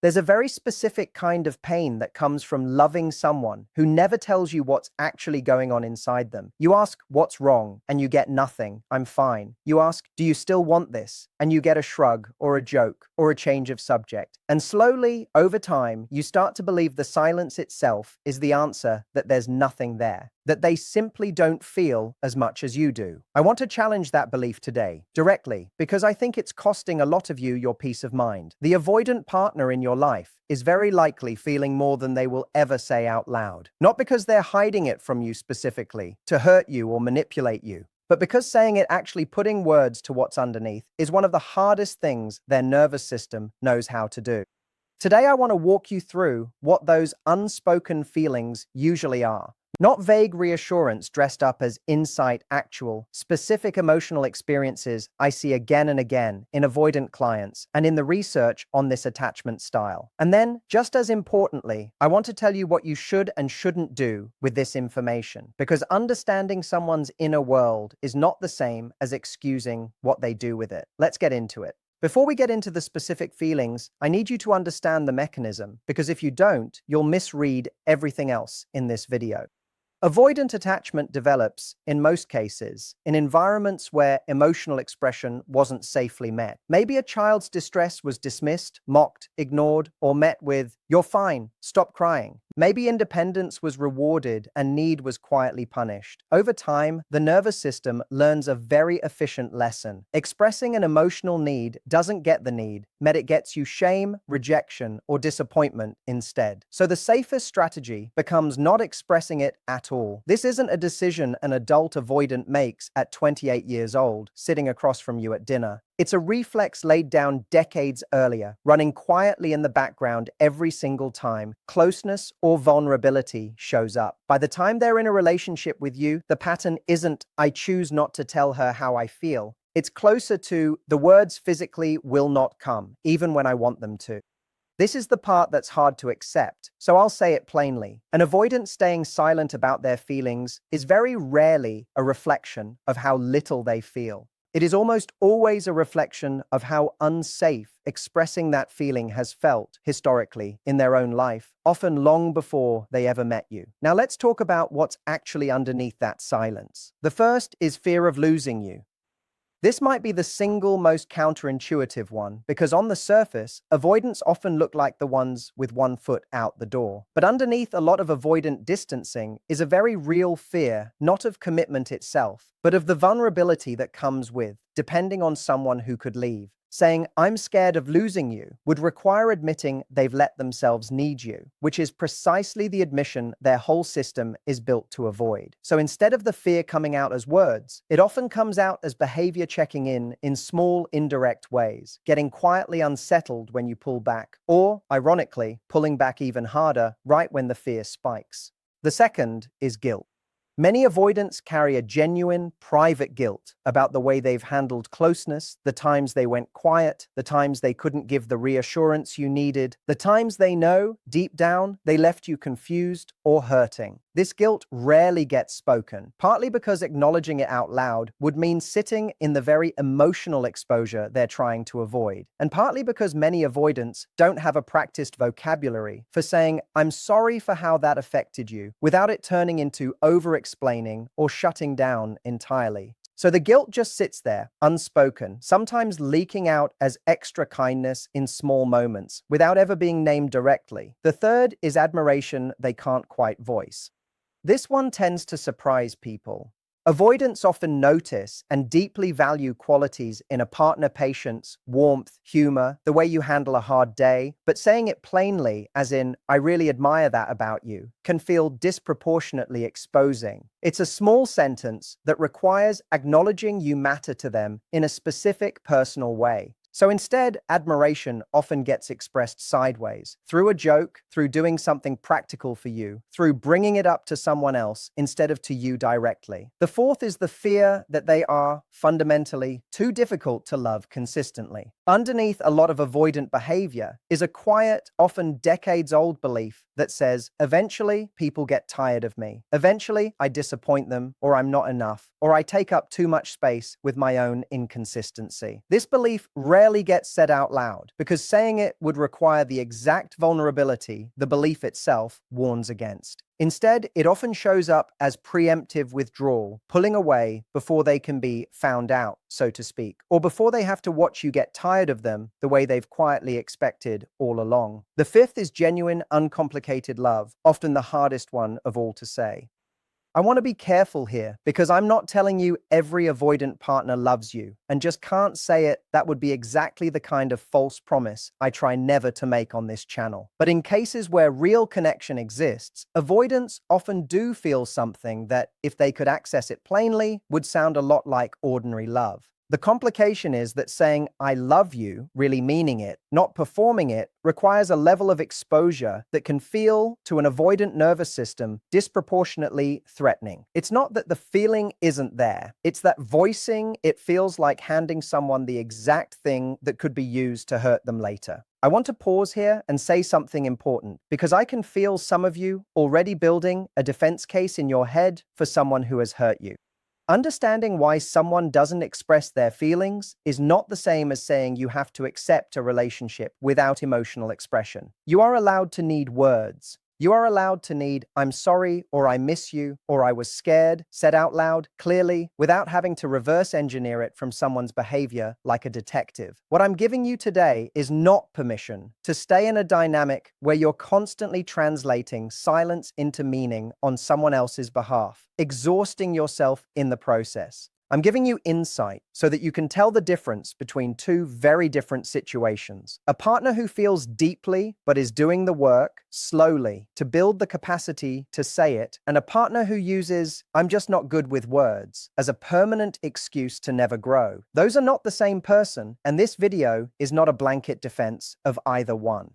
There's a very specific kind of pain that comes from loving someone who never tells you what's actually going on inside them. You ask, "What's wrong?" and you get nothing. "I'm fine." You ask, "Do you still want this?" and you get a shrug or a joke or a change of subject. And slowly, over time, you start to believe the silence itself is the answer, that there's nothing there, that they simply don't feel as much as you do. I want to challenge that belief today, directly, because I think it's costing a lot of you your peace of mind. The avoidant partner in your life is very likely feeling more than they will ever say out loud. Not because they're hiding it from you specifically, to hurt you or manipulate you, but because saying it, actually putting words to what's underneath, is one of the hardest things their nervous system knows how to do. Today, I want to walk you through what those unspoken feelings usually are. Not vague reassurance dressed up as insight, actual, specific emotional experiences I see again and again in avoidant clients and in the research on this attachment style. And then, just as importantly, I want to tell you what you should and shouldn't do with this information, because understanding someone's inner world is not the same as excusing what they do with it. Let's get into it. Before we get into the specific feelings, I need you to understand the mechanism, because if you don't, you'll misread everything else in this video. Avoidant attachment develops, in most cases, in environments where emotional expression wasn't safely met. Maybe a child's distress was dismissed, mocked, ignored, or met with, "You're fine, stop crying." Maybe independence was rewarded and need was quietly punished. Over time, the nervous system learns a very efficient lesson. Expressing an emotional need doesn't get the need met, it gets you shame, rejection, or disappointment instead. So the safest strategy becomes not expressing it at all. This isn't a decision an adult avoidant makes at 28 years old, sitting across from you at dinner. It's a reflex laid down decades earlier, running quietly in the background every single time closeness or vulnerability shows up. By the time they're in a relationship with you, the pattern isn't, "I choose not to tell her how I feel." It's closer to, "The words physically will not come, even when I want them to." This is the part that's hard to accept, so I'll say it plainly. An avoidant staying silent about their feelings is very rarely a reflection of how little they feel. It is almost always a reflection of how unsafe expressing that feeling has felt historically in their own life, often long before they ever met you. Now let's talk about what's actually underneath that silence. The first is fear of losing you. This might be the single most counterintuitive one, because on the surface, avoidants often look like the ones with one foot out the door. But underneath a lot of avoidant distancing is a very real fear, not of commitment itself, but of the vulnerability that comes with depending on someone who could leave. Saying, "I'm scared of losing you," would require admitting they've let themselves need you, which is precisely the admission their whole system is built to avoid. So instead of the fear coming out as words, it often comes out as behavior checking in small, indirect ways, getting quietly unsettled when you pull back, or, ironically, pulling back even harder right when the fear spikes. The second is guilt. Many avoidants carry a genuine, private guilt about the way they've handled closeness, the times they went quiet, the times they couldn't give the reassurance you needed, the times they know, deep down, they left you confused or hurting. This guilt rarely gets spoken, partly because acknowledging it out loud would mean sitting in the very emotional exposure they're trying to avoid, and partly because many avoidants don't have a practiced vocabulary for saying, "I'm sorry for how that affected you," without it turning into over-explaining or shutting down entirely. So the guilt just sits there, unspoken, sometimes leaking out as extra kindness in small moments, without ever being named directly. The third is admiration they can't quite voice. This one tends to surprise people. Avoidants often notice and deeply value qualities in a partner: patience, warmth, humor, the way you handle a hard day, but saying it plainly, as in, "I really admire that about you," can feel disproportionately exposing. It's a small sentence that requires acknowledging you matter to them in a specific personal way. So instead, admiration often gets expressed sideways, through a joke, through doing something practical for you, through bringing it up to someone else instead of to you directly. The fourth is the fear that they are, fundamentally, too difficult to love consistently. Underneath a lot of avoidant behavior is a quiet, often decades-old belief that says, eventually, people get tired of me. Eventually, I disappoint them, or I'm not enough, or I take up too much space with my own inconsistency. This belief rarely rarely gets said out loud because saying it would require the exact vulnerability the belief itself warns against. Instead, it often shows up as preemptive withdrawal, pulling away before they can be found out, so to speak, or before they have to watch you get tired of them the way they've quietly expected all along. The fifth is genuine, uncomplicated love, often the hardest one of all to say. I want to be careful here because I'm not telling you every avoidant partner loves you and just can't say it. That would be exactly the kind of false promise I try never to make on this channel. But in cases where real connection exists, avoidants often do feel something that, if they could access it plainly, would sound a lot like ordinary love. The complication is that saying, "I love you," really meaning it, not performing it, requires a level of exposure that can feel, to an avoidant nervous system, disproportionately threatening. It's not that the feeling isn't there. It's that voicing it feels like handing someone the exact thing that could be used to hurt them later. I want to pause here and say something important because I can feel some of you already building a defense case in your head for someone who has hurt you. Understanding why someone doesn't express their feelings is not the same as saying you have to accept a relationship without emotional expression. You are allowed to need words. You are allowed to need "I'm sorry" or "I miss you" or "I was scared" said out loud, clearly, without having to reverse engineer it from someone's behavior like a detective. What I'm giving you today is not permission to stay in a dynamic where you're constantly translating silence into meaning on someone else's behalf, exhausting yourself in the process. I'm giving you insight so that you can tell the difference between two very different situations. A partner who feels deeply but is doing the work slowly to build the capacity to say it, and a partner who uses "I'm just not good with words" as a permanent excuse to never grow. Those are not the same person, and this video is not a blanket defense of either one.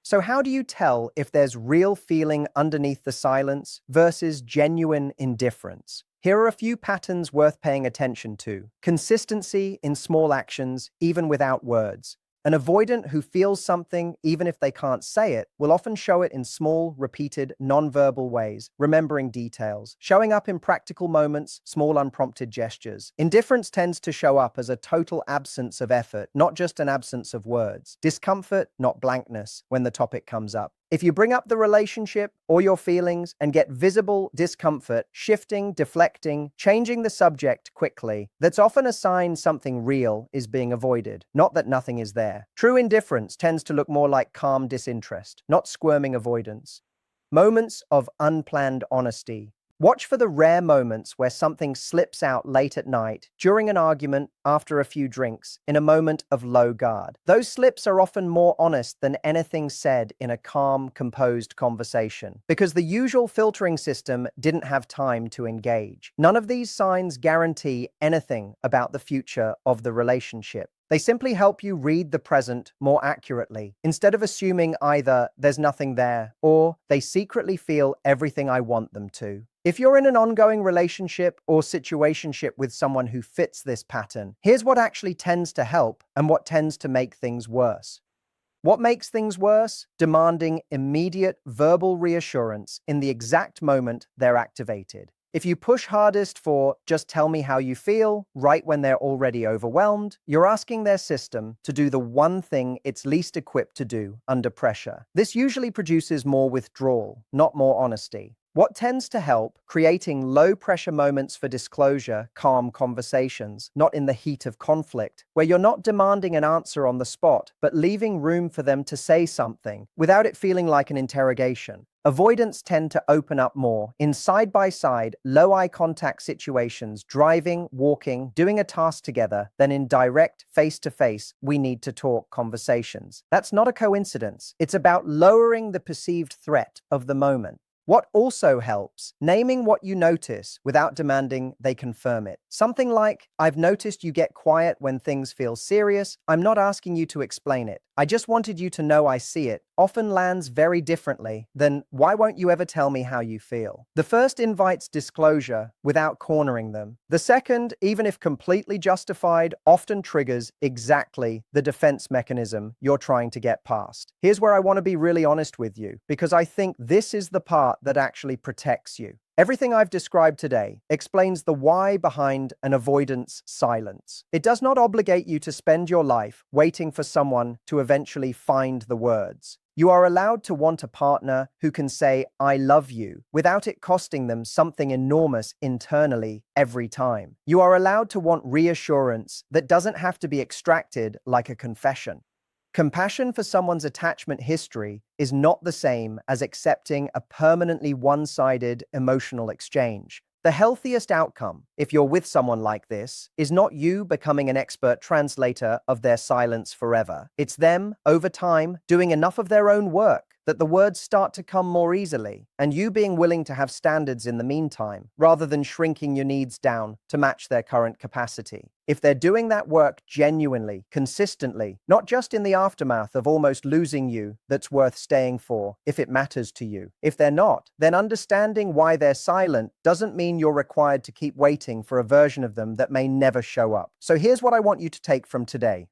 So how do you tell if there's real feeling underneath the silence versus genuine indifference? Here are a few patterns worth paying attention to. Consistency in small actions, even without words. An avoidant who feels something, even if they can't say it, will often show it in small, repeated, non-verbal ways, remembering details, showing up in practical moments, small unprompted gestures. Indifference tends to show up as a total absence of effort, not just an absence of words. Discomfort, not blankness, when the topic comes up. If you bring up the relationship or your feelings and get visible discomfort, shifting, deflecting, changing the subject quickly, that's often a sign something real is being avoided, not that nothing is there. True indifference tends to look more like calm disinterest, not squirming avoidance. Moments of unplanned honesty. Watch for the rare moments where something slips out late at night, during an argument, after a few drinks, in a moment of low guard. Those slips are often more honest than anything said in a calm, composed conversation, because the usual filtering system didn't have time to engage. None of these signs guarantee anything about the future of the relationship. They simply help you read the present more accurately, instead of assuming either "there's nothing there" or "they secretly feel everything I want them to." If you're in an ongoing relationship or situationship with someone who fits this pattern, here's what actually tends to help and what tends to make things worse. What makes things worse? Demanding immediate verbal reassurance in the exact moment they're activated. If you push hardest for "just tell me how you feel" right when they're already overwhelmed, you're asking their system to do the one thing it's least equipped to do under pressure. This usually produces more withdrawal, not more honesty. What tends to help? Creating low-pressure moments for disclosure, calm conversations, not in the heat of conflict, where you're not demanding an answer on the spot, but leaving room for them to say something without it feeling like an interrogation. Avoidants tend to open up more in side-by-side, low-eye contact situations, driving, walking, doing a task together, than in direct, face-to-face, "we need to talk" conversations. That's not a coincidence. It's about lowering the perceived threat of the moment. What also helps? Naming what you notice without demanding they confirm it. Something like, "I've noticed you get quiet when things feel serious. I'm not asking you to explain it. I just wanted you to know I see it," often lands very differently than "why won't you ever tell me how you feel?" The first invites disclosure without cornering them. The second, even if completely justified, often triggers exactly the defense mechanism you're trying to get past. Here's where I want to be really honest with you, because I think this is the part that actually protects you. Everything I've described today explains the why behind an avoidance silence. It does not obligate you to spend your life waiting for someone to eventually find the words. You are allowed to want a partner who can say, I love you, without it costing them something enormous internally every time. You are allowed to want reassurance that doesn't have to be extracted like a confession. Compassion for someone's attachment history is not the same as accepting a permanently one-sided emotional exchange. The healthiest outcome, if you're with someone like this, is not you becoming an expert translator of their silence forever. It's them, over time, doing enough of their own work that the words start to come more easily, and you being willing to have standards in the meantime, rather than shrinking your needs down to match their current capacity. If they're doing that work genuinely, consistently, not just in the aftermath of almost losing you that's worth staying for, if it matters to you. If they're not, then understanding why they're silent doesn't mean you're required to keep waiting for a version of them that may never show up. So here's what I want you to take from today.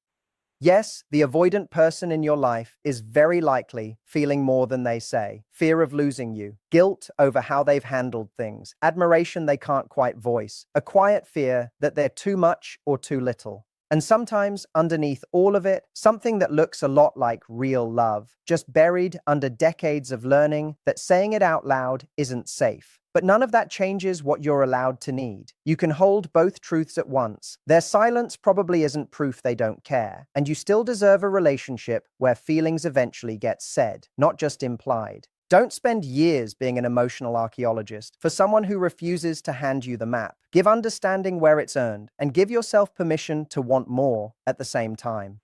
Yes, the avoidant person in your life is very likely feeling more than they say. Fear of losing you, guilt over how they've handled things, admiration they can't quite voice, a quiet fear that they're too much or too little. And sometimes, underneath all of it, something that looks a lot like real love, just buried under decades of learning that saying it out loud isn't safe. But none of that changes what you're allowed to need. You can hold both truths at once. Their silence probably isn't proof they don't care, and you still deserve a relationship where feelings eventually get said, not just implied. Don't spend years being an emotional archaeologist for someone who refuses to hand you the map. Give understanding where it's earned, and give yourself permission to want more at the same time.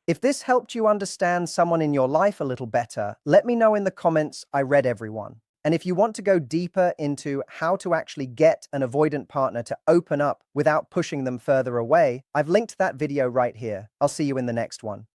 If this helped you understand someone in your life a little better, let me know in the comments. I read everyone. And if you want to go deeper into how to actually get an avoidant partner to open up without pushing them further away, I've linked that video right here. I'll see you in the next one.